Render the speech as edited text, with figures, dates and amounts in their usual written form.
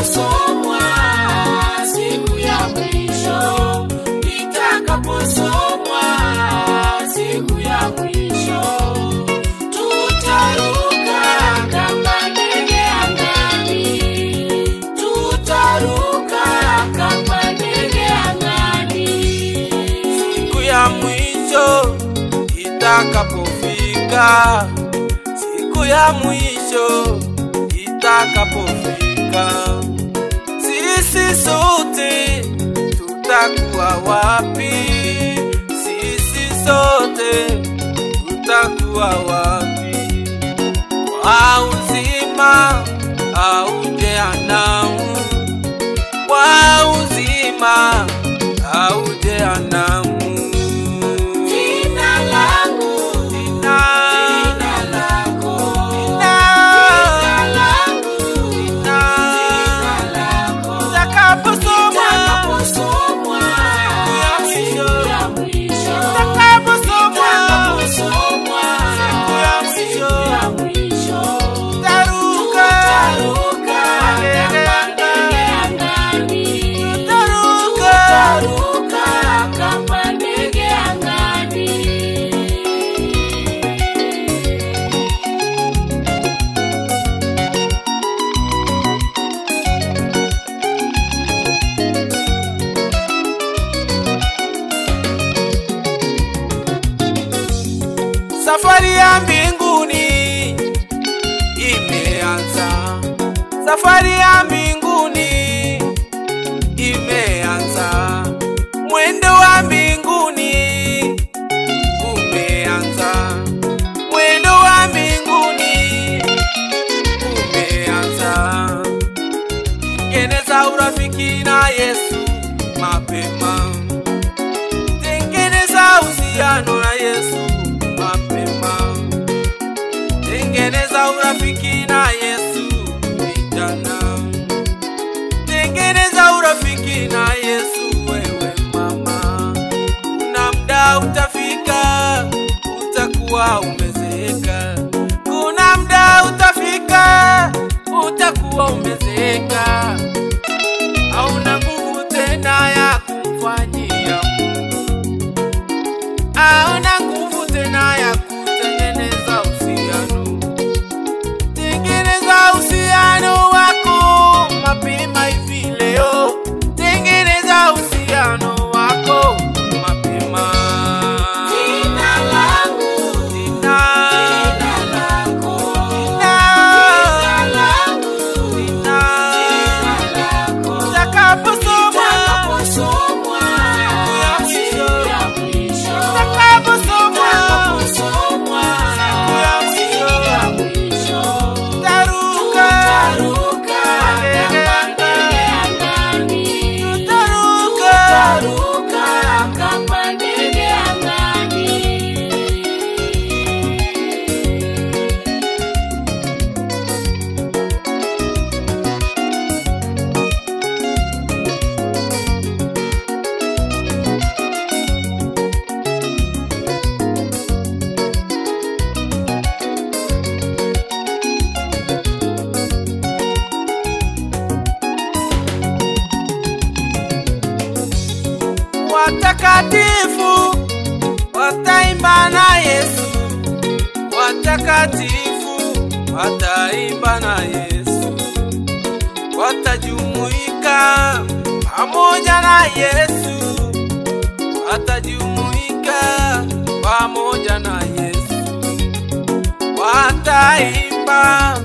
itakaposomwa siku ya mwisho, itakaposomwa siku ya mwisho, tutaruka kama ndege angani, tutaruka kama ndege angani. Siku ya mwisho itakapofika, siku ya mwisho itakapofika, sisi sote tutakuwa wapi? Sisi sote tutakuwa wapi? Kwa uzima au jehanamu, kwa uzima au jehanamu. Safari ya mbinguni imeanza, safari ya mbinguni imeanza, mwendo wa mbinguni umeanza, mwendo wa mbinguni umeanza. Tengeneza urafiki na Yesu mapema, tengeneza uhusiano na Yesu mapema, tengeneza urafiki na Yesu vijana, tengeneza urafiki na Yesu wewe mama. Kuna muda utafika utakuwa umezeeka, kuna muda utafika utakuwa umezeeka, hauna nguvu tena ya kumfanyia Mungu, hauna nguvu tena ya kutengeneza uhusiano. Tengeneza uhusiano wako mapema hivi leo, tengeneza uhusiano wako mapema. Jina langu, Jina lako, Jina langu, Jina lako. Itakaposomwa Itakaposomwa siku ya mwisho, itakaposomwa itakaposomwa siku ya mwisho, taruka tutaruka kama ndege angani, taruka tutaruka kama ndege angani. Watakatifu wataimba na Yesu, watakatifu wataimba na Yesu, watajumuika pamoja na Yesu, watajumuika pamoja na Yesu, wataimba